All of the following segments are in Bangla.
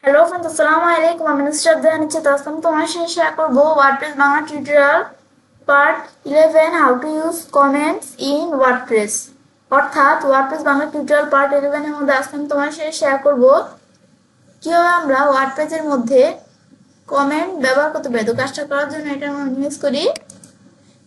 হ্যালো ফ্রেন্ডস, আসসালামু আলাইকুম। আমি নুসরাত জাহান নিচ্ছি। তো আজকে আমি তোমার সাথে শেয়ার করবো WordPress Bangla tutorial part 11, how to use comments in WordPress. অর্থাৎ ওয়ার্ডপ্রেস বাংলা টিউটোরিয়াল পার্ট 11 এর মধ্যে আজকে আমি তোমার সাথে শেয়ার করবো কিভাবে আমরা ওয়ার্ডপ্রেসের মধ্যে কমেন্ট ব্যবহার করতে পারি। তো কাজটা করার জন্য এটা আমরা ইউজ করি।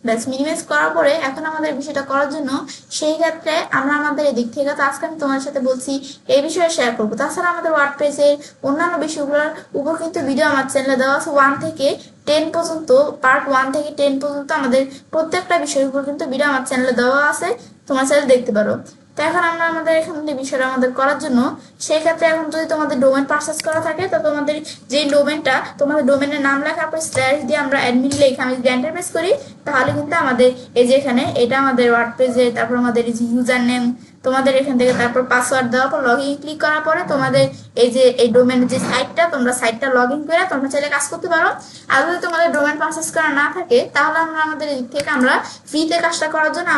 ব্যাস, মিনিমাইজ করার পরে এখন আমাদের বিষয়টা করার জন্য সেই ক্ষেত্রে আমরা আমাদের এদিক থেকে, তো আজকে আমি তোমার সাথে বলছি এই বিষয়ে শেয়ার করবো। তাছাড়া আমাদের ওয়ার্ডপ্রেসের অন্যান্য বিষয়গুলোর উপর কিন্তু ভিডিও আমার চ্যানেলে দেওয়া আছে। 1 থেকে 10 পর্যন্ত, পার্ট 1 থেকে 10 পর্যন্ত আমাদের প্রত্যেকটা বিষয়ের উপর কিন্তু ভিডিও আমার চ্যানেলে দেওয়া আছে, তোমার চ্যানেলে দেখতে পারো। তো এখন আমরা আমাদের এখানে বিষয়টা আমাদের করার জন্য সেই ক্ষেত্রে এখন যদি তোমাদের ডোমেন পারচেজ করা থাকে, তো তোমাদের যে ডোমেনটা, তোমাদের ডোমেনের নাম লেখার পর স্ল্যাশ দিয়ে আমরা অ্যাডমিন লিখে আমি যদি এন্টার প্রেস করি, তাহলে কিন্তু আমাদের এই যে এখানে এটা আমাদের ওয়ার্ডপ্রেসে, তারপর আমাদের এই যে ইউজার নেম তোমাদের এখান থেকে, তারপর পাসওয়ার্ড দেওয়ার পর লগ ইন ক্লিক করার পরে তোমাদের এই যে এই ডোমেনের যে সাইটটা, তোমরা সাইটটা লগ ইন করে তোমরা চাইলে কাজ করতে পারো। আর যদি তোমাদের ডোমেন পারচেজ করা না থাকে, তাহলে আমরা আমাদের দিক থেকে আমরা ফ্রিতে কাজটা করার জন্য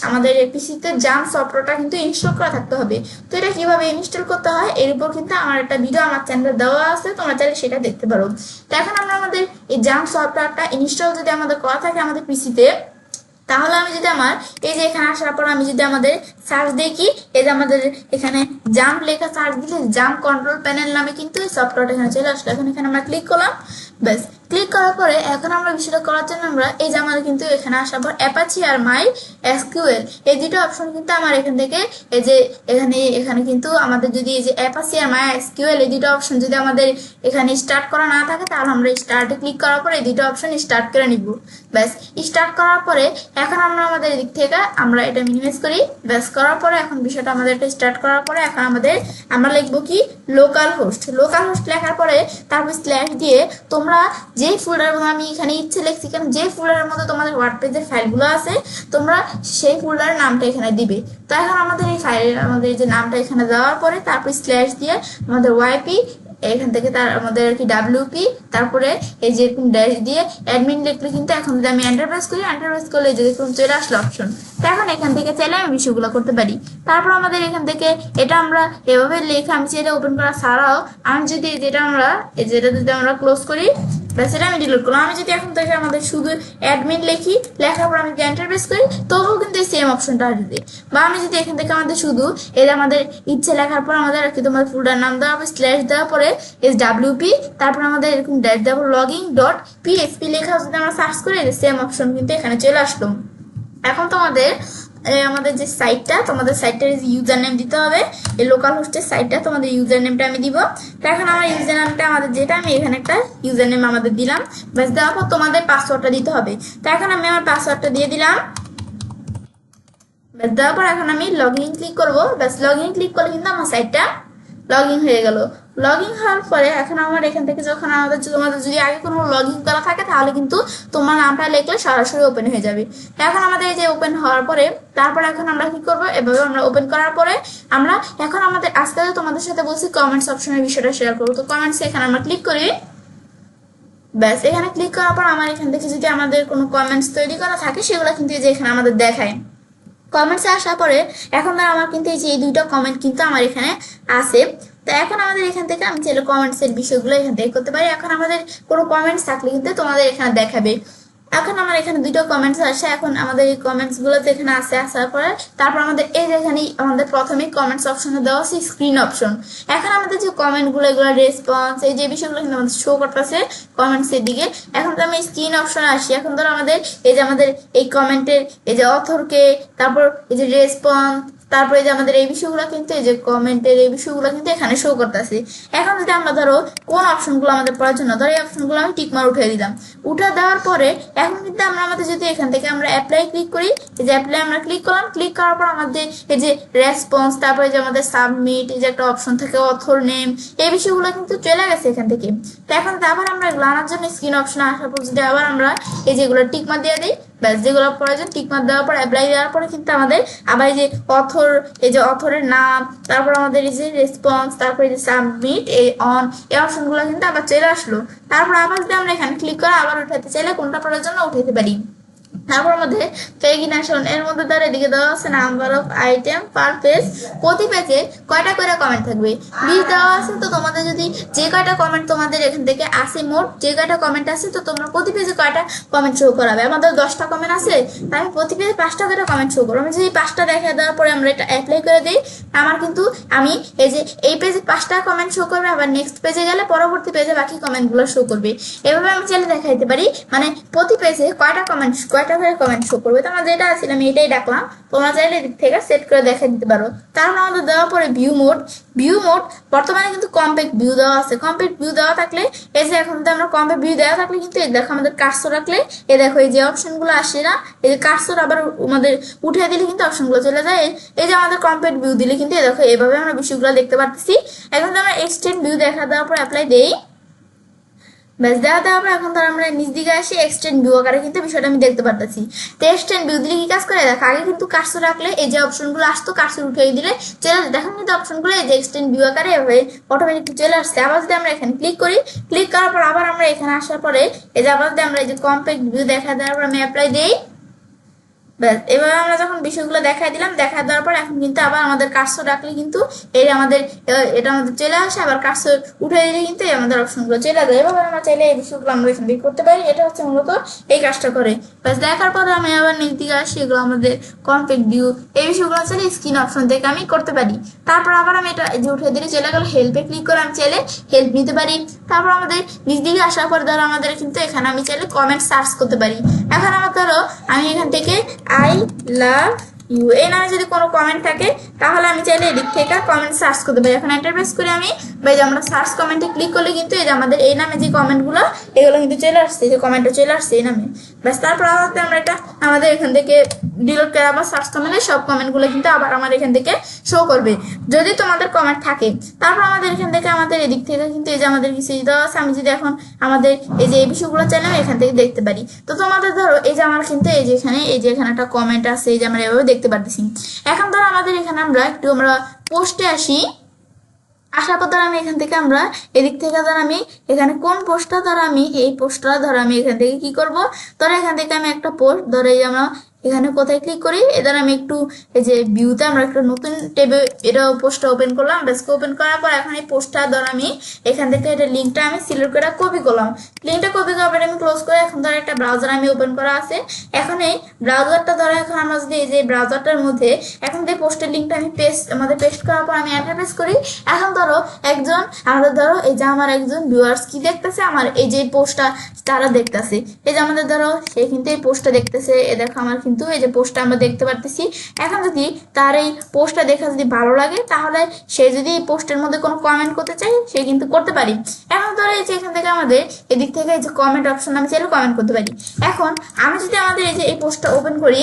আমাদের পিসিতে জাম সফটওয়্যারটা কিন্তু ইনস্টল করা থাকতে হবে। তো এটা কিভাবে ইনস্টল করতে হয় এর উপর কিন্তু আমার একটা ভিডিও আমার চ্যানেলে দেওয়া আছে, তোমরা চাইলে সেটা দেখতে পারো। তো এখন আমরা আমাদের এই জাম সফটওয়্যারটা ইনস্টল যদি আমাদের করা থাকে আমাদের পিসিতে, তাহলে আমি যদি আমার এই যে এখানে আসার পর আমি যদি আমাদের সার্চ দেখি, এই যে আমাদের এখানে জাম্প লেখা সার্চ দিলে জাম্প কন্ট্রোল প্যানেল নামে কিন্তু এই সফটওয়্যারটা এখানে চলে আসলো। এখন এখানে আমরা ক্লিক করলাম। ব্যাস, ক্লিক করার পরে এখন আমরা বিষয়টা করার জন্য আমরা এই যে আমাদের কিন্তু এখানে আসার পর অ্যাপাচি আর মাই এসকিউএল এই দুটো অপশন কিন্তু আমার এখান থেকে এই যে এখানে কিন্তু আমাদের যদি এই যে অ্যাপাচি আর মাই এসকিউএল এই দুটো অপশন যদি আমাদের এখানে স্টার্ট করা না থাকে, তাহলে আমরা স্টার্টে ক্লিক করার পরে এই দুটো অপশন স্টার্ট করে নিব। ব্যাস, স্টার্ট করার পরে এখন আমরা আমাদের দিক থেকে আমরা এটা মিনিমাইজ করি। ব্যাস, করার পরে এখন বিষয়টা আমাদের এটা স্টার্ট করার পরে এখন আমরা লিখবো কি লোকাল হোস্ট লেখার পরে তারপর স্ল্যাশ দিয়ে তোমরা যে ফোল্ডার, আমি এখানে ইচ্ছে লিখছি কেন, যে ফোল্ডারের মধ্যে তোমাদের ওয়ার্ডপ্রেসের ফাইলগুলো আছে তোমরা সেই ফোল্ডারের নামটা এখানে দিবে। তো এখন আমাদের এই ফাইলের আমাদের যে নামটা এখানে দেওয়ার পরে তারপর স্ল্যাশ দিয়ে আমাদের ওয়াইপি এখান থেকে তার আমাদের আর কি ডাব্লিউপি, তারপরে এই যে ড্যাশ দিয়ে অ্যাডমিন লিখলে কিন্তু এখন যদি আমি এন্টার প্রেস করলে যে দেখুন চলে আসলো অপশন। তো এখন এখান থেকে চাইলে আমি বিষয়গুলো করতে পারি। তারপর আমাদের এখান থেকে এটা আমরা এভাবে লেখা আমি চাইলে ওপেন করা ছাড়াও আমি যদি যেটা যদি আমরা ক্লোজ করি, ব্যাস এটা আমি ডিলিট করলাম। আমি যদি এখন থেকে আমাদের শুধু অ্যাডমিন লিখি, লেখার পর আমি এন্টার প্রেস করি, তবুও কিন্তু এই সেম অপশনটা আসবে। বা আমি যদি এখান থেকে আমাদের শুধু এই আমাদের ইচ্ছে লেখার পর আমাদের আর কি তোমাদের ফোল্ডার নাম দেওয়া হবে, স্ল্যাশ দেওয়ার পরে ডাব্লিউপি, তারপর আমাদের এরকম ড্যাশ দেওয়ার লগইন ডট পিএইচপি লেখা যদি আমরা সার্চ করি, সেম অপশন কিন্তু এখানে চলে আসলো। এখন তোমাদের আমাদের যে সাইটটা, তোমাদের সাইটটার ইউজার নেম দিতে হবে। এই লোকাল হোস্টের সাইটটা তোমাদের ইউজার নেমটা আমি দিব। তো এখন আমার ইউজার নেমটা আমাদের যেটা আমি এখানে একটা ইউজার নেম আমাদের দিলাম। ব্যাস, দেওয়ার পর তোমাদের পাসওয়ার্ডটা দিতে হবে। তো এখন আমি আমার পাসওয়ার্ডটা দিয়ে দিলাম। ব্যাস, দেওয়ার পর এখন আমি লগ ইন ক্লিক করবো। ব্যাস, লগ ইন ক্লিক করলে কিন্তু আমার সাইটটা লগ ইন হয়ে গেল। লগ ইন হওয়ার পরে এখন আমার এখান থেকে যখন তোমাদের যদি আগে কোনো লগ ইন করা থাকে, তাহলে কিন্তু তোমার নামটা লিখলে সরাসরি ওপেন হয়ে যাবে। এখন আমাদের এই যে ওপেন হওয়ার পরে তারপরে এখন আমরা কি করবো, এভাবে আমরা ওপেন করার পরে আমরা এখন আমাদের আজকে তোমাদের সাথে বলছি কমেন্টস অপশনের বিষয়টা শেয়ার করবো। তো কমেন্টস এখানে আমরা ক্লিক করি। ব্যাস, এখানে ক্লিক করার পর আমার এখান থেকে যদি আমাদের কোনো কমেন্টস তৈরি করা থাকে সেগুলো কিন্তু এই যে এখানে আমাদের দেখায়। কমেন্টসে আসার পরে এখন আমার কিন্তু এই যে এই দুইটা কমেন্ট কিন্তু আমার এখানে আছে। তো এখন আমাদের এখান থেকে আমি চাইলে কমেন্টসের বিষয়গুলো এখান থেকে করতে পারি। এখন আমাদের কোনো কমেন্টস থাকলে কিন্তু তোমাদের এখানে দেখাবে। এখন আমার এখানে দুটো কমেন্টস আসে। এখন আমাদের এই কমেন্টস গুলোতে এখানে আসার পরে তারপর আমাদের এই যে এখানে আমাদের প্রথমে কমেন্টস অপশনে দেওয়া আছে স্ক্রিন অপশন। এখন আমাদের যে কমেন্ট গুলো, এগুলো রেসপন্স, এই যে বিষয়গুলো কিন্তু আমাদের শো করতেছে কমেন্টস এর দিকে। এখন তো আমি স্ক্রিন অপশনে আসি। এখন ধরো আমাদের এই যে আমাদের এই কমেন্টের এই যে অথরকে, তারপর এই যে রেসপন্স, তারপরে যে আমাদের এই বিষয়গুলো কিন্তু এই যে কমেন্টের এই বিষয়গুলো কিন্তু এখানে শো করতেছে। এখন যদি আমরা ধরো কোন অপশনগুলো আমাদের পড়ার জন্য, ধরো এই অপশনগুলো আমি টিকমার উঠে দিলাম। উঠে দেওয়ার পরে এখন কিন্তু আমাদের যদি এখান থেকে আমরা অ্যাপ্লাই ক্লিক করি, এই যে অ্যাপ্লাই আমরা ক্লিক করলাম, ক্লিক করার পর আমাদের এই যে রেসপন্স, তারপরে যে আমাদের সাবমিট, এই যে একটা অপশন থাকে অথর নেম, এই বিষয়গুলো কিন্তু চলে গেছে এখান থেকে। তো এখন আবার আমরা এগুলো আনার জন্য স্ক্রিন অপশনে আসার পর যদি আবার আমরা এই যেগুলো টিকমার দিয়ে দিই, ব্যাস যেগুলো প্রয়োজন টিকমার দেওয়ার পর অ্যাপ্লাই দেওয়ার পরে কিন্তু আমাদের আবার এই যে এই যে অথরের নাম, তারপর আমাদের এই যে রেসপন্স, তারপর এই যে সাবমিট, এই অন, এই অপশনগুলো কিন্তু আবার চলে আসলো। তারপর আবার যদি আমরা এখানে ক্লিক করে আবার উঠাতে চাইলে কোনটা প্রয়োজন উঠাতে পারি। তারপর মধ্যে পেগিনেশন এর মধ্যে তার এদিকে দেওয়া আছে number of item per page, প্রতি পেজে কয়টা করে কমেন্ট থাকবে 20 দেওয়া আছে। তো তোমাদের যদি যে কয়টা কমেন্ট তোমাদের এখান থেকে আসে, মোট যে কয়টা কমেন্ট আছে, তো তোমরা প্রতি পেজে কয়টা কমেন্ট শো করাবে। আমাদের 10টা কমেন্ট আছে, তাই আমি প্রতি পেজে 5টা করে কমেন্ট শো করবো। আমি যদি 5টা দেখা দেওয়ার পরে আমরা এটা অ্যাপ্লাই করে দিই, আমার কিন্তু আমি এই যে এই পেজে 5টা কমেন্ট শো করবে, আবার নেক্সট পেজে গেলে পরবর্তী পেজে বাকি কমেন্টগুলো শো করবে। এভাবে আমি চাইলে দেখাইতে পারি মানে প্রতি পেজে কয়টা করে কমেন্ট শো করবে। তো আমরা যেটা ছিল আমি এটাই ডাকলাম, তোমরা চাইলে এদিক থেকে সেট করে দেখা দিতে পারো। তারপর আমাদের দেওয়ার পরে ভিউ মোড বর্তমানে কিন্তু কম্প্যাক্ট ভিউ দেওয়া আছে। কম্প্যাক্ট ভিউ দেওয়া থাকলে এই যে এখন তো আমরা কম্প্যাক্ট ভিউ দেওয়া থাকলে কিন্তু এই দেখো আমাদের কার্সর রাখলে এই দেখো এই যে অপশনগুলো আসে না, এই যে কার্সর আবার আমাদের উঠিয়ে দিলে কিন্তু অপশনগুলো চলে যায়। এই যে আমাদের কম্প্যাক্ট ভিউ দিলে কিন্তু এই দেখো এভাবে আমরা বিষয়গুলো দেখতে পারতেছি। এখন তো আমরা এক্সটেন্ড ভিউ দেখা দেওয়ার পর অ্যাপ্লাই দেই, ব্যাস দেওয়া দেওয়ার পর এখন আমরা নিচ দিকে আসি এক্সটেন্ড ভিউ আকারে কিন্তু বিষয়টা আমি দেখতে পারতেছি। তো এক্সটেন্ড ভিউ দিলে কি কাজ করে দেখো, আগে কিন্তু কার্সর রাখলে এই যে অপশনগুলো আসতো কার্সর উঠিয়ে দিলে চলে দেখেন কিন্তু অপশনগুলো এই যে এক্সটেন্ড ভিউ আকারে এভাবে অটোমেটিক চলে আসছে। আবার যদি আমরা এখানে ক্লিক করি, ক্লিক করার পর আবার আমরা এখানে আসার পরে এই যে আবার যদি আমরা এই যে কম্প্যাক্ট ভিউ দেখা দেওয়ার পর আমি অ্যাপ্লাই দেই, ব্যাস এভাবে আমরা যখন বিষয়গুলো দেখাই দিলাম, দেখা দেওয়ার পর এখন কিন্তু আবার আমাদের কার্সর রাখলে কিন্তু এই আমাদের এটা আমাদের চলে আসে, আবার কার্সর উঠে দিলে কিন্তু এই আমাদের অপশনগুলো চলে যায়। এভাবে আমরা চাইলে এই বিষয়গুলো আমরা এখান থেকে করতে পারি। এটা হচ্ছে মূলত এই কাজটা করে। ব্যাস দেখার পরে আমি আবার নিচ দিকে আসি, এগুলো আমাদের কম্প্যাক্ট ভিউ এই বিষয়গুলো চাইলে স্ক্রিন অপশন থেকে আমি করতে পারি। তারপর আবার আমি এটা যে উঠে দিলে চলে গেল হেল্পে ক্লিক করে আমি চাইলে হেল্প নিতে পারি। তারপর আমাদের নিচ দিকে আসার পর ধরো আমাদের কিন্তু এখানে আমি চাইলে কমেন্ট সার্চ করতে পারি। এখন আমার ধরো আমি এখান থেকে আই লাভ ইউ এই নামে যদি কোনো কমেন্ট থাকে তাহলে আমি চাইলে এদিক থেকে কমেন্ট সার্চ করতে পারি। এখন এন্টার প্রেস করে আমি বা যে আমরা সার্চ কমেন্টে ক্লিক করলে কিন্তু এই যে আমাদের এই নামে যে কমেন্টগুলো এগুলো কিন্তু চলে আসছে, যে কমেন্টটা চলে আসছে এই নামে। ব্যাস তারপর আবার আমরা এটা আমাদের এখান থেকে ডিলিট করে আবার সার্চ কমেন্টে সব কমেন্টগুলো কিন্তু আবার আমার এখান থেকে শো করবে যদি তোমাদের কমেন্ট থাকে। তারপর আমাদের এখান থেকে আমাদের এদিক থেকে কিন্তু এই যে আমাদের কিছু দেওয়া আছে, আমি যদি এখন আমাদের এই যে এই বিষয়গুলো চাইলে আমি এখান থেকে দেখতে পারি। তো তোমাদের ধরো এই যে আমার কিন্তু এই যে এখানে একটা কমেন্ট আছে, এই যে আমরা এভাবে দেখতে পারতেছি। এখন ধরো আমাদের এখানে আমরা একটু আমরা পোস্টে আসি, আসার পর ধর আমি এখান থেকে আমরা এদিক থেকে ধর আমি এখানে কোন পোস্টটা ধর আমি এই পোস্টটা ধর আমি এখান থেকে কি করব, ধর এখান থেকে আমি একটা পোস্ট ধরে এই যে আমরা এখানে কোথায় ক্লিক করি, এদের আমি একটু এই যে ভিউতে আমরা একটা নতুন ট্যাবে এটা পোস্টটা ওপেন করলাম। বেসকে ওপেন করার পর এখন এই পোস্টটা ধর আমি এখান থেকে এটা লিঙ্কটা আমি সিলেক্ট করে কপি করলাম। লিঙ্কটা কপি করার পরে আমি ক্লোজ করে এখন ধর একটা ব্রাউজার আমি ওপেন করা আছে। এখন এই ব্রাউজারটা ধরো এখন আমরা যদি এই যে ব্রাউজারটার মধ্যে এখন যে পোস্টের লিঙ্কটা আমি পেস্ট করার পর আমি এন্টার প্রেস করি। এখন ধরো একজন আমাদের ধরো এই যে আমার একজন ভিউয়ার্স কি দেখতেছে, আমার এই যে পোস্টটা তারা দেখতেছে, এই যে আমাদের ধরো সে কিন্তু এই পোস্টটা দেখতেছে, এ দেখো আমার কিন্তু এই যে পোস্টটা আমরা দেখতে পারতেছি। এখন যদি তার এই পোস্টটা দেখা যদি ভালো লাগে তাহলে সে যদি এই পোস্টের মধ্যে কোনো কমেন্ট করতে চায় সে কিন্তু করতে পারি। এখন ধরো এই যে এখান থেকে আমাদের এদিক থেকে এই যে কমেন্ট অপশন আমি চাইলে কমেন্ট করতে পারি। এখন আমি যদি আমাদের এই যে এই পোস্টটা ওপেন করি,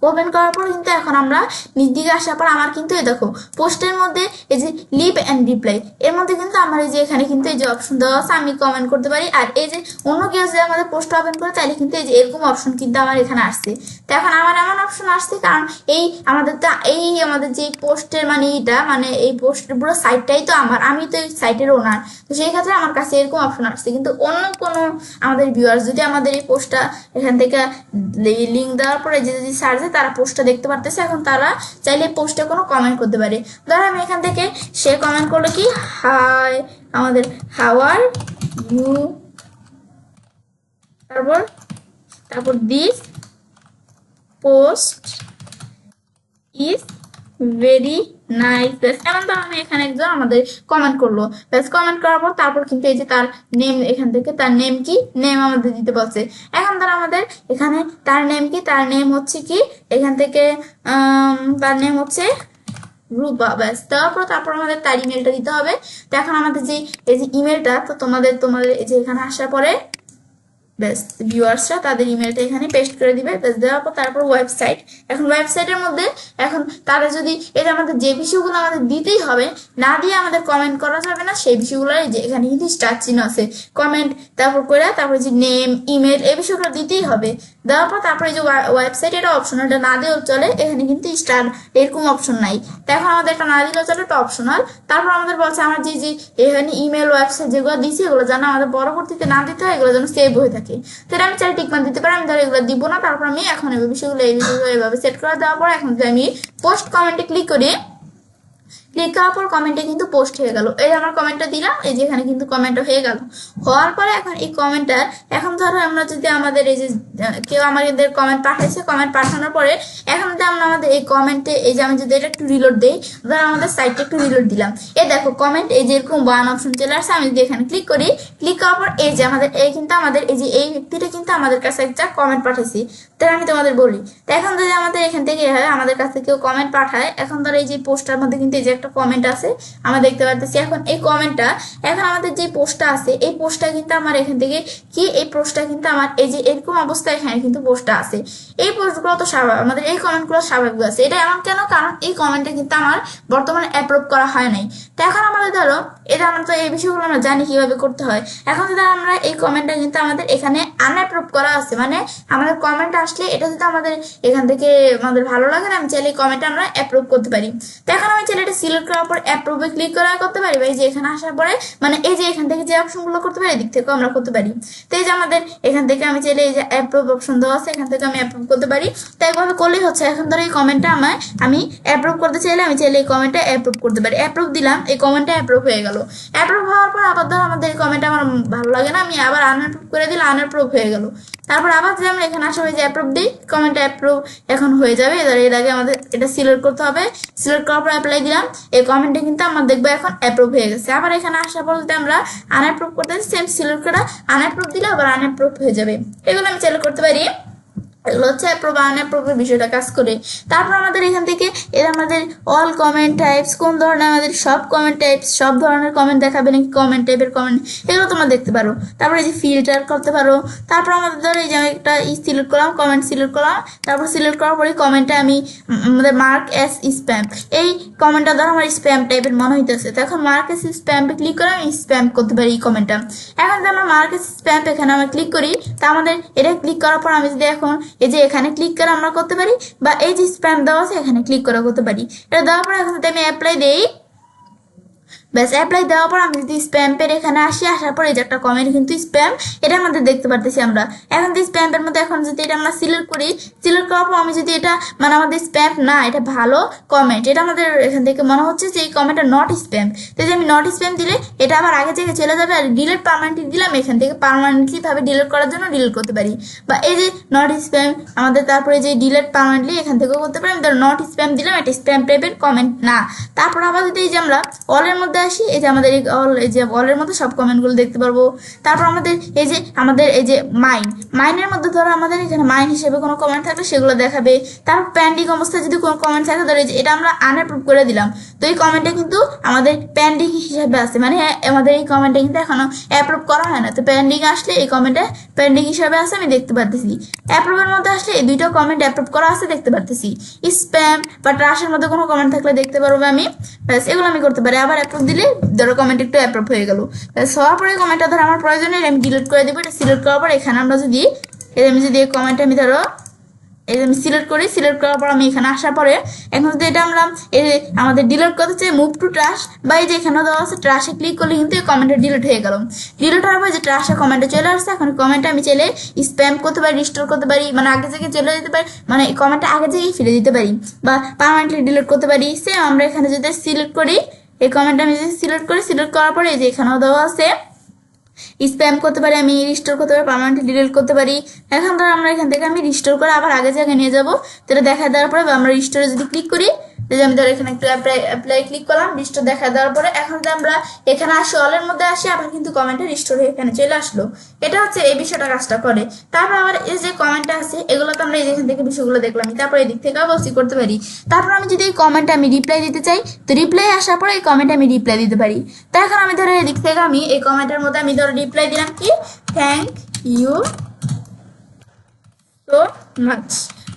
ওপেন করার পর কিন্তু এখন আমরা নিচ দিকে আসার পর আমার কিন্তু এই দেখো পোস্টের মধ্যে এই যে লিভ অ্যান্ড রিপ্লাই এর মধ্যে কিন্তু আমার এই যে এখানে কিন্তু এই যে অপশন দেওয়া আছে, আমি কমেন্ট করতে পারি। আর এই যে অন্য কেউ যদি আমাদের পোস্ট ওপেন করে তাহলে কিন্তু এই যে এরকম অপশন কিন্তু আমার এখানে আসছে। তো এখন আমার এমন অপশন আসছে কারণ এই আমাদের যে পোস্টের মানে এইটা মানে এই পোস্টের পুরো সাইটটাই তো আমার, আমি তো এই সাইটের ওনার, তো সেই ক্ষেত্রে আমার কাছে এরকম অপশন আসছে। কিন্তু অন্য কোনো আমাদের ভিউয়ার্স যদি আমাদের এই পোস্টটা এখান থেকে লিঙ্ক দেওয়ার পরে যে যদি সার্চে তারা পোস্টটা দেখতে পারতেছে, এখন তারা চাইলে পোস্টে কোনো কমেন্ট করতে পারে। ধরো আমি এখান থেকে সে কমেন্ট করলো কি হাই আমাদের হাউ আর ইউ, তারপর this post is very nice. এমন তো আমি এখানে একজন আমাদের কমেন্ট করলো, ব্যাস কমেন্ট করার পর তারপর কিন্তু এই যে তার নেম এখান থেকে তার নেম কি নেম আমাদের দিতে বলছে। এখন তারা আমাদের এখানে তার নেম কি, তার নেম হচ্ছে কি এখান থেকে তার নেম হচ্ছে রূপা, ব্যাস দেওয়ার পর তারপর আমাদের তার ইমেলটা দিতে হবে। তো এখন আমাদের যে এই যে ইমেলটা, তো তোমাদের এই যে এখানে আসার পরে ব্যাস ভিউয়ার্সরা তাদের ইমেলটা এখানে পেস্ট করে দিবে। ব্যাস দেওয়ার পর তারপর ওয়েবসাইট, এখন ওয়েবসাইটের মধ্যে এখন তারা যদি এটা আমাদের যে বিষয়গুলো আমাদের দিতেই হবে, না দিয়ে আমাদের কমেন্ট করা যাবে না, সেই বিষয়গুলো যে এখানে কিন্তু স্টার চিহ্ন আছে কমেন্ট তারপর করে তারপরে যে নেম ইমেল এই বিষয়গুলো দিতেই হবে। দেওয়ার পর তারপরে যে ওয়েবসাইট এটা অপশনাল, এটা না দিলেও চলে, এখানে কিন্তু স্টার এরকম অপশন নাই। তো এখন আমাদের এটা না দিলেও চলে, এটা অপশনাল। তারপর আমাদের বলছে আমার যে এখানে ইমেল ওয়েবসাইট যেগুলো দিচ্ছি এগুলো যেন আমাদের পরবর্তীতে না দিতে হয়, এগুলো যেন সেভ হয়ে থাকে। থাকে। তো এটা আমি চাই টিকমার্ক দিতে পারি, আমি ধরো এগুলো দিব না। তারপর আমি এখন এই বিষয়গুলো এইভাবে সেট করে দেওয়ার পর এখন যদি আমি পোস্ট কমেন্টে ক্লিক করি, ক্লিক করার পর কমেন্টে কিন্তু পোস্ট হয়ে গেল। এই যে আমার কমেন্টটা দিলাম, এই যে এখানে কিন্তু কমেন্টটা হয়ে গেল। হওয়ার পরে এখন এই কমেন্টটা এখন ধরো আমরা যদি আমাদের এই যে কেউ আমাদের কমেন্ট পাঠাইছে, কমেন্ট পাঠানোর পরে এখন যদি আমরা আমাদের এই কমেন্টে এই যে আমি যদি এটা একটু রিলোড দিই, ধরো আমাদের সাইটটা একটু রিলোড দিলাম, এই দেখো কমেন্ট এই যে এরকম ওয়ান অপশন চলে আসছে। আমি যদি এখানে ক্লিক করি, ক্লিক করার পর এই যে আমাদের এই কিন্তু আমাদের এই যে এই ব্যক্তিটা কিন্তু আমাদের কাছে একটা কমেন্ট পাঠাইছি। তাই আমি তোমাদের বলি, তো এখন যদি আমাদের এখান থেকে হয় আমাদের কাছে কেউ কমেন্ট পাঠায়, এখন ধরো এই যে পোস্টটার মধ্যে কিন্তু এই যে একটা কমেন্ট আছে আমরা দেখতে পাচ্ছি। এখন এই কমেন্টটা এখন আমাদের যে পোস্টটা আছে এই পোস্টটা কিন্তু আমার এখান থেকে কি এই পোস্টটা কিন্তু আমার এই যে এরকম অবস্থায় এখানে কিন্তু পোস্টটা আছে। এই পোস্টগুলো তো স্বাভাবিক, আমাদের এই কমেন্টগুলো স্বাভাবিক আছে। এটা এমন কেন? কারণ এই কমেন্টটা কিন্তু আমার বর্তমানে অ্যাপ্রুভ করা হয় নাই। তো এখন আমাদের ধরো এটা আমরা তো এই বিষয়গুলো আমরা জানি কিভাবে করতে হয়। এখন যদি আমরা এই কমেন্টটা কিন্তু আমাদের এখানে আনঅ্যাপ্রুভ করা আছে, মানে আমাদের কমেন্ট আসলে এটা যদি আমাদের এখান থেকে আমাদের ভালো লাগে না, আমি চাইলে এই কমেন্টটা আমরা অ্যাপ্রুভ করতে পারি। তো এখন আমি চাইলে এটা সিলেক্ট করার পর অ্যাপ্রুভে ক্লিক করা করতে পারি, বা এই যে এখানে আসার পরে মানে এই যে এখান থেকে যে অপশনগুলো করতে পারি এদিক থেকেও আমরা করতে পারি। তো এই যে আমাদের এখান থেকে আমি চাইলে এই যে অ্যাপ্রুভ অপশন দেওয়া আছে, এখান থেকে আমি অ্যাপ্রুভ করতে পারি। তো একভাবে করলেই হচ্ছে। এখন ধরো এই কমেন্টটা আমি অ্যাপ্রুভ করতে চাইলে আমি চাইলে এই কমেন্টটা অ্যাপ্রুভ করতে পারি। অ্যাপ্রুভ দিলাম, এই কমেন্টটা অ্যাপ্রুভ হয়ে গেল। অ্যাপ্রুভ হওয়ার পর আবার ধরো আমাদের এই কমেন্টটা আমার ভালো লাগে না, আমি আবার আনঅ্যাপ্রুভ করে দিলে আনঅ্যাপ্রুভ হয়ে গেল। তারপর আবার যদি আমরা এখানে আসা হয়ে যে অ্যাপ্রুভ দিই, কমেন্ট অ্যাপ্রুভ এখন হয়ে যাবে। এর আগে আমাদের এটা সিলেক্ট করতে হবে, সিলেক্ট করার পর অ্যাপ্লাই দিলাম, এই কমেন্টে কিন্তু আমরা দেখবো এখন অ্যাপ্রুভ হয়ে গেছে। আবার এখানে আসার পর যদি আমরা আনঅ্যাপ্রুভ করতে সেম সিলেক্ট করা আনঅ্যাপ্রুভ দিলে আবার আনঅ্যাপ্রুভ হয়ে যাবে। এগুলো আমি চালু করতে পারি। এগুলো হচ্ছে অ্যাপ্রুভ আনঅ্যাপ্রুভের বিষয়টা কাজ করে। তারপর আমাদের এখান থেকে এর আমাদের অল কমেন্ট টাইপস, কোন ধরনের আমাদের সব কমেন্ট টাইপস, সব ধরনের কমেন্ট দেখাবে নাকি কমেন্ট টাইপের কমেন্ট, এগুলো তোমরা দেখতে পারো। তারপরে এই যে ফিল্টার করতে পারো। তারপর আমাদের ধরো এই যে আমি একটা সিলেক্ট করলাম, কমেন্ট সিলেক্ট করলাম, তারপর সিলেক্ট করার পরে কমেন্টটা আমি আমাদের মার্ক এস স্প্যাম, এই কমেন্টটা ধরো আমার স্প্যাম টাইপের মনে হইতেছে। তো এখন মার্ক এস স্প্যামে ক্লিক করে আমি স্প্যাম করতে পারি এই কমেন্টটা। এখন যদি আমরা মার্ক এস স্প্যাম এখানে আমি ক্লিক করি, তা আমাদের এটা ক্লিক করার পর আমি যদি এখন এই যে এখানে ক্লিক করে আমরা করতে পারি, বা এই যে স্প্যাম দেওয়া আছে এখানে ক্লিক করে করতে পারি। এটা দেওয়ার পর এখন যদি আমি অ্যাপ্লাই দেই, ব্যাস অ্যাপ্লাই দেওয়ার পর আমি যদি স্প্যাম্পের এখানে আসার পর এই যে একটা কমেন্ট কিন্তু স্প্যাম, এটা আমাদের দেখতে পারতেছি আমরা। এখন যদি স্প্যাম্পের মধ্যে এখন যদি এটা আমরা সিলেক্ট করি, সিলেক্ট করার পর আমি যদি এটা মানে আমাদের স্প্যাম্প না, এটা ভালো কমেন্ট, এটা আমাদের এখান থেকে মনে হচ্ছে যে এই কমেন্টটা নট স্প্যাম। তো যে আমি নট স্প্যাম দিলে এটা আবার আগে থেকে চলে যাবে। আর ডিলিট পার্মানেন্টলি দিলাম, এখান থেকে পার্মানেন্টলি ভাবে ডিলিট করার জন্য ডিলিট করতে পারি। বা এই যে নট স্প্যাম আমাদের তারপরে যে ডিলিট পার্মানেন্টলি এখান থেকেও করতে পারি। আমি ধরো নট স্প্যাম দিলাম, এটা স্প্যাম টাইপের কমেন্ট না। তারপর আবার যদি এই যে আমরা অলের মধ্যে আসি, এই যে আমাদের এই যে অলের মধ্যে সব কমেন্টগুলো দেখতে পারবো। তারপর আমাদের এই যে মাইনের মধ্যে ধরো আমাদের এখানে মাইন হিসেবে কোনো কমেন্ট থাকলে সেগুলো দেখাবে। তারপর পেন্ডিং অবস্থায় যদি কোনো কমেন্ট থাকে, ধরো এটা আমরা আনঅ্যাপ্রুভ করে দিলাম, তো এই কমেন্টটা কিন্তু আমাদের পেন্ডিং হিসেবে আছে, মানে আমাদের এই কমেন্টটা কিন্তু এখনো অ্যাপ্রুভ করা হয় না। তো পেন্ডিং আসলে এই কমেন্টটা পেন্ডিং হিসাবে আছে, আমি দেখতে পারতেছি। অ্যাপ্রুভের মধ্যে আসলে এই দুইটা কমেন্ট অ্যাপ্রুভ করা আছে দেখতে পারতেছি। স্প্যাম বা ট্রাশের মধ্যে কোনো কমেন্ট থাকলে দেখতে পারবো আমি। ব্যাস এগুলো আমি করতে পারি। আবার অ্যাপ্রুভ দিলে ধরো কমেন্ট একটু অ্যাপ্রুভ হয়ে গেল। হওয়ার পরে কমেন্টটা ধরো আমার প্রয়োজনে আমি ডিলিট করে দেবো। এটা সিলেক্ট করার পর এখানে আমরা যদি এই কমেন্টটা আমি ধরো এই আমি সিলেক্ট করি, সিলেক্ট করার পর আমি এখানে আসার পরে এখন যদি এটা আমরা আমাদের ডিলিট করতে চাই মুভ টু ট্রাশ, বা এই যে এখানে দেওয়া আছে ট্রাশে ক্লিক করলে কিন্তু এই কমেন্টটা ডিলিট হয়ে গেল। ডিলিট হওয়ার পর যে ট্রাশে কমেন্টে চলে আসছে, এখন কমেন্টটা আমি চাইলে স্প্যাম করতে পারি, রিস্টোর করতে পারি, মানে আগে থেকে চলে যেতে পারি, মানে এই কমেন্টটা আগে থেকেই ফিরে দিতে পারি, বা পার্মানেন্টলি ডিলিট করতে পারি। সেম আমরা এখানে যদি সিলেক্ট করি, এই কমেন্টটা আমি যদি সিলেক্ট করি, সিলেক্ট করার পরে এই যে এখানেও দেওয়া আছে স্প্যাম করতে পারি, আমি রিস্টোর করতে পারি, পার্মানেন্টলি ডিলিট করতে পারি। এখন ধর আমরা এখান থেকে আমি রিস্টোর করে আবার আগে জায়গায় নিয়ে যাবো। তো এটা দেখা দেওয়ার পরে আমরা রিস্টোরে যদি ক্লিক করি, আমি ধর এখানে একটু অ্যাপ্লাই ক্লিক করলাম, রিস্টোর দেখা দেওয়ার পরে এখন যদি আমরা এখানে আসি অলের মধ্যে আসি, আবার কিন্তু কমেন্টে রিস্টোর হয়ে এখানে চলে আসলো। এটা হচ্ছে এই বিষয়টা কাজটা করে। তারপর আবার এই যে কমেন্টটা আছে এগুলো তো আমরা এখান থেকে বিষয়গুলো দেখলাম, তারপর এই দিক থেকে বসি করতে পারি। তারপর আমি যদি এই কমেন্টে আমি রিপ্লাই দিতে চাই, তো রিপ্লাই আসার পরে এই কমেন্টে আমি রিপ্লাই দিতে পারি। তো এখন আমি ধরো এই দিক থেকে আমি এই কমেন্টের মধ্যে আমি ধরো রিপ্লাই দিলাম কি থ্যাংক ইউ সো মাচ।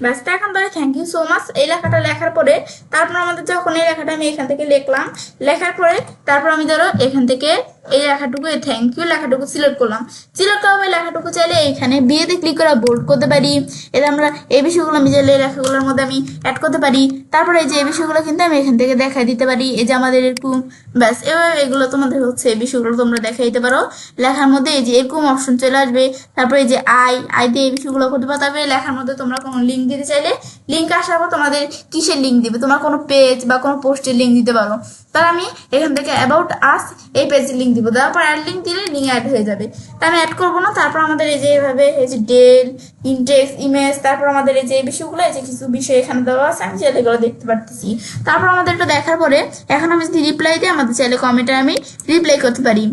ব্যাস এখন ধরে থ্যাংক ইউ সো মাচ এই লেখাটা লেখার পরে তারপর আমাদের যখন এই লেখাটা আমি এখান থেকে লিখলাম, লেখার পরে তারপর আমি ধরো এখান থেকে এই লেখাটুকু, এই থ্যাংক ইউ লেখাটুকু সিলেক্ট করলাম। সিলেক্ট করা হবে লেখাটুকু চাইলে এইখানে বিয়েতে ক্লিক করে বোল্ড করতে পারি। এতে আমরা এই বিষয়গুলো আমি চাইলে এই লেখাগুলোর মধ্যে আমি অ্যাড করতে পারি। তারপরে এই যে এই বিষয়গুলো কিন্তু আমি এখান থেকে দেখাই দিতে পারি। এই যে আমাদের এরকম ব্যাস এভাবে এগুলো তোমাদের হচ্ছে এই বিষয়গুলো তোমরা দেখাই দিতে পারো। লেখার মধ্যে এই যে এরকম অপশন চলে আসবে। তারপরে এই যে আই দিয়ে এই বিষয়গুলো করতে পারো। তারপরে লেখার মধ্যে তোমরা কোনো লিঙ্ক দিতে চাইলে লিঙ্ক আসার পর তোমাদের কিসের লিঙ্ক দিবে, তোমার কোনো পেজ বা কোনো পোস্টের লিঙ্ক দিতে পারো। তার আমি এখান থেকে অ্যাবাউট আস এই পেজের লিঙ্ক দিব, তারপর অ্যাড লিঙ্ক দিলে লিঙ্ক অ্যাড হয়ে যাবে। তা আমি অ্যাড করবো না। তারপর আমাদের এই যে এভাবে এই যে ডেল ইনটেক্স ইমেজ, তারপর আমাদের এই যে বিষয়গুলো এই যে কিছু বিষয় এখানে দেওয়া আছে, আমি চাইলে এগুলো দেখতে পারতেছি। তারপর আমাদের এটা দেখার পরে এখন আমি যদি রিপ্লাই দিই, আমাদের চাইলে কমেন্টে আমি রিপ্লাই করতে পারি।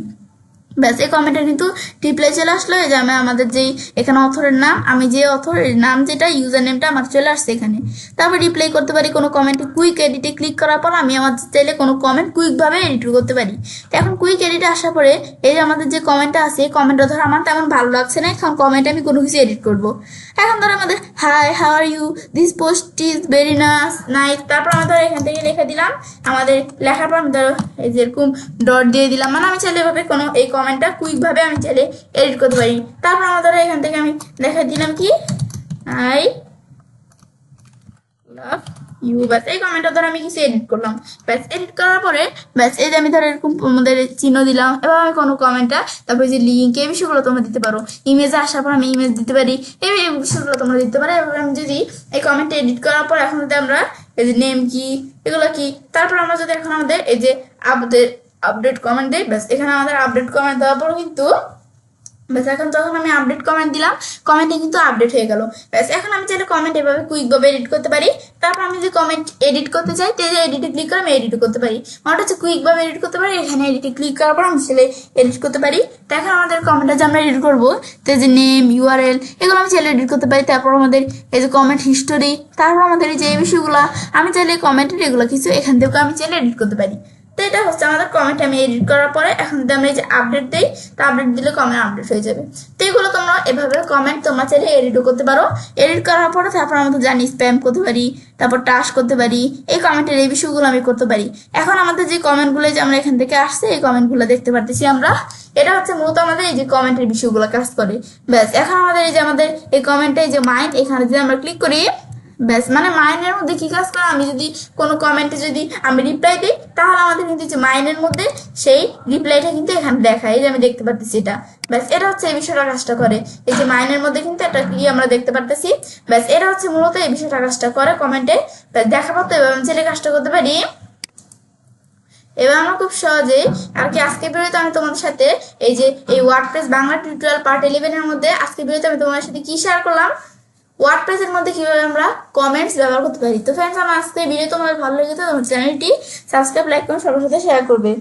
ব্যাস এই কমেন্টে কিন্তু রিপ্লাই চলে আসলো। এই যে আমি আমাদের যেই এখানে অথরের নাম, আমি যে অথরের নাম যেটা ইউজার নেমটা আমার চলে আসছে এখানে। তারপর রিপ্লাই করতে পারি কোনো কমেন্টে। কুইক এডিটে ক্লিক করার পর আমি আমার চাইলে কোনো কমেন্ট কুইকভাবে এডিট করতে পারি। তো এখন কুইক এডিটে আসার পরে এই যে আমাদের যে কমেন্টটা আছে, এই কমেন্টটা ধরো আমার তেমন ভালো লাগছে না, এখন কমেন্টে আমি কোনো কিছু এডিট করব। এখন ধরো আমাদের hi how are you, this post is very nice. তারপর আমরা ধরো এখান থেকে লিখে দিলাম। আমাদের লেখার পর আমি ধরো এই যে এরকম ডট দিয়ে দিলাম, মানে আমি চাইলে এভাবে কোনো এই কমেন্টটা কুইকভাবে আমি চাইলে এডিট করতে পারি। তারপর আমার ধরো এখান থেকে আমি লেখা দিলাম কি আই লাভ ইউ। ব্যাস এই কমেন্টটা ধরো আমি কিছু এডিট করলাম। ব্যাস এডিট করার পরে ব্যাস এই যে আমি ধরো এরকম আমাদের চিহ্ন দিলাম। এবার আমি কোনো কমেন্টটা, তারপরে যে লিঙ্ক এই বিষয়গুলো তোমরা দিতে পারো। ইমেজে আসার পর আমি ইমেজ দিতে পারি, এই বিষয়গুলো তোমরা দিতে পারো। এবার আমি যদি এই কমেন্টটা এডিট করার পর এখন যদি আমরা এই যে নেম কি এগুলো কি, তারপর আমরা যদি এখন আমাদের এই যে আপডেট কমেন্ট দিই, ব্যাস এখানে আমাদের আপডেট কমেন্ট দেওয়ার পর কিন্তু ব্যাস এখন যখন আমি আপডেট কমেন্ট দিলাম, কমেন্টে কিন্তু আপডেট হয়ে গেল। ব্যাস এখন আমি চাইলে কমেন্ট এভাবে কুইকভাবে এডিট করতে পারি। তারপর আমি যদি কমেন্ট এডিট করতে চাই, তাহলে এডিটে ক্লিক করে আমি এডিট করতে পারি। আমার হচ্ছে কুইকভাবে এডিট করতে পারি। এখানে এডিটে ক্লিক করার পর আমি চাইলে এডিট করতে পারি। তো এখন আমাদের কমেন্টটা যে আমরা এডিট করবো, তো যে নেম ইউআরএল এগুলো আমি চাইলে এডিট করতে পারি। তারপর আমাদের এই যে কমেন্ট হিস্টোরি, তারপর আমাদের এই যে এই বিষয়গুলো আমি চাইলে কমেন্টের এগুলো কিছু এখান থেকে আমি চাইলে এডিট করতে পারি। তো এটা হচ্ছে আমাদের কমেন্ট আমি এডিট করার পরে। এখন যদি আমরা এই যে আপডেট দিই, তো আপডেট দিলে কমেন্ট আপডেট হয়ে যাবে। তো এগুলো তোমরা এভাবে কমেন্ট তোমরা চাইলে এডিটও করতে পারো। এডিট করার পরে তারপর আমরা তো জানি স্প্যাম করতে পারি, তারপর টাস্ক করতে পারি। এই কমেন্টের এই বিষয়গুলো আমি করতে পারি। এখন আমাদের যে কমেন্টগুলো যে আমরা এখান থেকে আসছে, এই কমেন্টগুলো দেখতে পারতেছি আমরা। এটা হচ্ছে মূলত আমাদের এই যে কমেন্টের বিষয়গুলো কাজ করে। ব্যাস এখন আমাদের এই যে আমাদের এই কমেন্টে এই যে মাইন্ড, এখানে যদি আমরা ক্লিক করি, ব্যাস মানে মাইনের মধ্যে কি কাজ করে, আমি যদি কোনো কমেন্টে যদি আমি রিপ্লাই দিই, তাহলে আমাদের কিন্তু যে মাইনের মধ্যে সেই রিপ্লাইটা কিন্তু এখানে দেখায়। এই যে আমি দেখতে পারতেছি এটা। ব্যাস এটা হচ্ছে এই বিষয়টা কাজটা করে। এই যে মাইনের মধ্যে কিন্তু একটা কি আমরা দেখতে পারতেছি। ব্যাস এটা হচ্ছে মূলত এই বিষয়টা কাজটা করে কমেন্টে। ব্যাস দেখা পাতো এবার আমি ছেলে কাজটা করতে পারি। এবার আমরা খুব সহজেই আর কি আজকে ভিডিওতে আমি তোমাদের সাথে এই যে এই ওয়ার্ডপ্রেস বাংলা টিউটোরিয়াল পার্ট 11 এর মধ্যে আজকে ভিডিওতে আমি তোমাদের সাথে কি শেয়ার করলাম, ওয়ার্ডপ্রেসের মধ্যে কিভাবে আমরা কমেন্টস ব্যবহার করতে পারি। তো ফ্রেন্ডস, আমার আজকে ভিডিও তোমাদের ভালো লেগেছে, তোমার চ্যানেলটি সাবস্ক্রাইব লাইক করে সবার সাথে শেয়ার করবে।